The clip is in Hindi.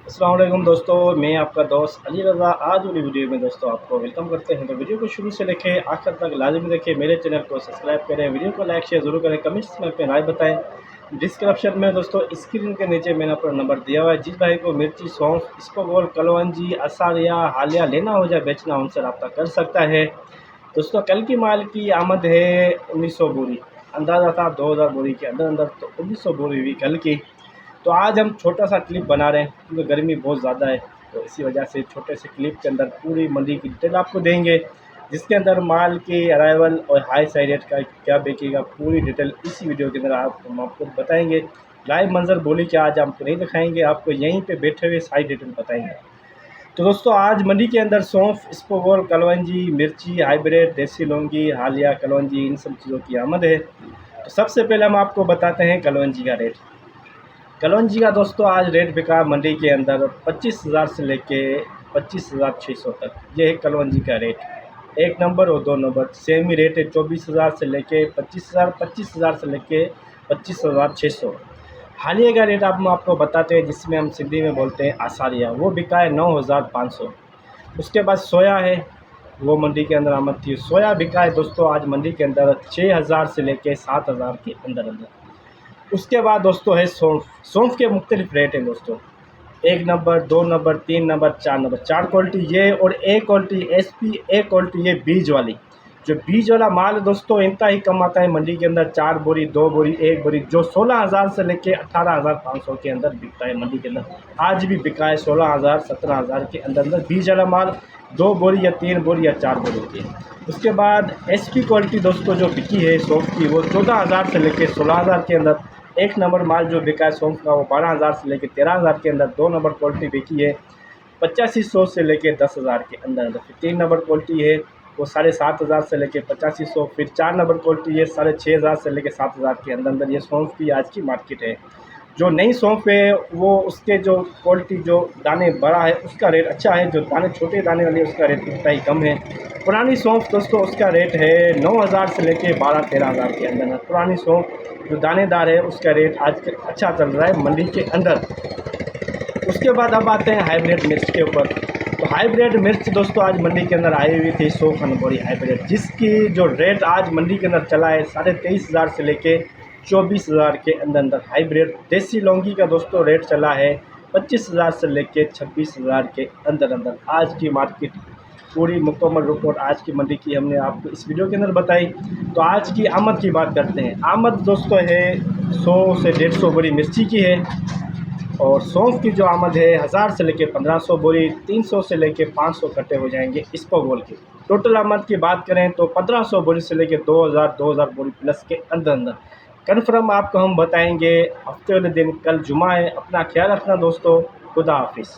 अस्सलाम वालेकुम दोस्तों, मैं आपका दोस्त अली रज़ा आज वाली वीडियो में दोस्तों आपको वेलकम करते हैं। तो वीडियो को शुरू से लेकर आखिर तक लाजमी देखें, मेरे चैनल को सब्सक्राइब करें, वीडियो को लाइक शेयर ज़रूर करें, कमेंट्स में अपने राय बताएं। डिस्क्रिप्शन में दोस्तों स्क्रीन के नीचे मैंने अपना नंबर दिया हुआ है। जिस भाई को मिर्ची, सौंफ, इसबगोल, कलौंजी, असारिया, हालिया लेना हो या बेचना उनसे रब्ता कर सकता है। दोस्तों कल की माल की आमद है 1900 बोरी, अंदाज़ा था 2000 बोरी के अंदर अंदर, तो 1900 बोरी हुई कल की। तो आज हम छोटा सा क्लिप बना रहे हैं क्योंकि गर्मी बहुत ज़्यादा है, तो इसी वजह से छोटे से क्लिप के अंदर पूरी मंडी की डिटेल आपको देंगे, जिसके अंदर माल की अराइवल और हाई साइड रेट का क्या बेचेगा पूरी डिटेल इसी वीडियो के अंदर हम आपको बताएंगे। लाइव मंजर बोली कि आज आपको नहीं दिखाएंगे, आपको यहीं पे बैठे हुए सारी डिटेल बताएंगे। तो दोस्तों आज मंडी के अंदर सौंफ, इसबगोल, कलौंजी, मिर्ची, हाइब्रिड, देसी लौंगी, हालिया, कलौंजी, इन सब चीज़ों की आमद है। तो सबसे पहले हम आपको बताते हैं कलौंजी का रेट। कलौंजी का दोस्तों आज रेट बिका मंडी के अंदर 25,000 से लेके 25,600 तक, ये है कलौंजी का रेट। एक नंबर और दो नंबर सेम ही रेट है, 24,000 से लेके 25,000, 25,000 से लेके 25,600। हालिया का रेट हम आपको बताते हैं, जिसमें हम सिंधी में बोलते हैं आसारिया, वो बिका है 9,500। उसके बाद सोया है, वो मंडी के अंदर आमद थी। सोया बिका है दोस्तों आज मंडी के अंदर 6,000 से लेके 7,000 के अंदर अंदर। उसके बाद दोस्तों है सौंफ। सौंफ के मुख्तलिफ रेट हैं दोस्तों, एक नंबर, दो नंबर, तीन नंबर, चार नंबर, चार क्वालिटी ये, और एक क्वालिटी SP, एक क्वालिटी ये बीज वाली। जो बीज वाला माल है दोस्तों इनका ही कम आता है मंडी के अंदर, 4 बोरी, 2 बोरी, 1 बोरी, जो 16,000 से लेके 18,500 के अंदर बिकता है मंडी के अंदर। आज भी बिका है 16,000, 17,000 के अंदर अंदर बीज वाला माल, 2 बोरी या 3 बोरी या 4 बोरी की। उसके बाद SP क्वालिटी दोस्तों जो बिकी है सौंफ की, वो 14,000 से लेके 16,000 के अंदर। एक नंबर माल जो बिका है सौंफ का, वो 12,000 से लेकर 13,000 के अंदर। दो नंबर क्वालिटी बिकी है 8500 से लेकर 10,000 के अंदर अंदर। फिर 3 नंबर क्वालिटी है वो 7,500 से लेकर 8500। फिर 4 नंबर क्वालिटी है 6,500 से लेकर 7,000 के अंदर अंदर। ये सौंफ की आज की मार्केट है। जो नई सौंफ है वो उसके जो क्वालिटी जो दाने बड़ा है उसका रेट अच्छा है, जो दाने छोटे दाने वाले उसका रेट इतना ही कम है। पुरानी सौंफ दोस्तों उसका रेट है 9,000 से लेके 12-13,000 के अंदर। पुरानी सौंफ जो दानेदार है उसका रेट आज अच्छा चल रहा है मंडी के अंदर। उसके बाद अब आते हैं हाइब्रिड मिर्च के ऊपर। तो हाइब्रिड मिर्च दोस्तों आज मंडी के अंदर आई हुई थी 100 बोरी हाइब्रिड, जिसकी जो रेट आज मंडी के अंदर चला है 23,500 से लेके 24,000 के अंदर अंदर। हाइब्रिड देसी लौंगी का दोस्तों रेट चला है 25,000 से लेके 26,000 के अंदर अंदर। आज की मार्केट पूरी मुकम्मल रिपोर्ट आज की मंडी की हमने आपको इस वीडियो के अंदर बताई। तो आज की आमद की बात करते हैं। आमद दोस्तों है 100 से 150 बोरी मिर्ची की है, और सौंफ की जो आमद है 1000 से लेके 1500 बोरी, 300 से लेके 500 कट्टे हो जाएंगे इसबगोल के। टोटल आमद की बात करें तो 1500 बोरी से लेके 2000 बोरी प्लस के अंदर अंदर। कन्फर्म आपको हम बताएंगे हफ्ते वाले दिन, कल जुमा है। अपना ख्याल रखना दोस्तों, खुदा हाफिज़।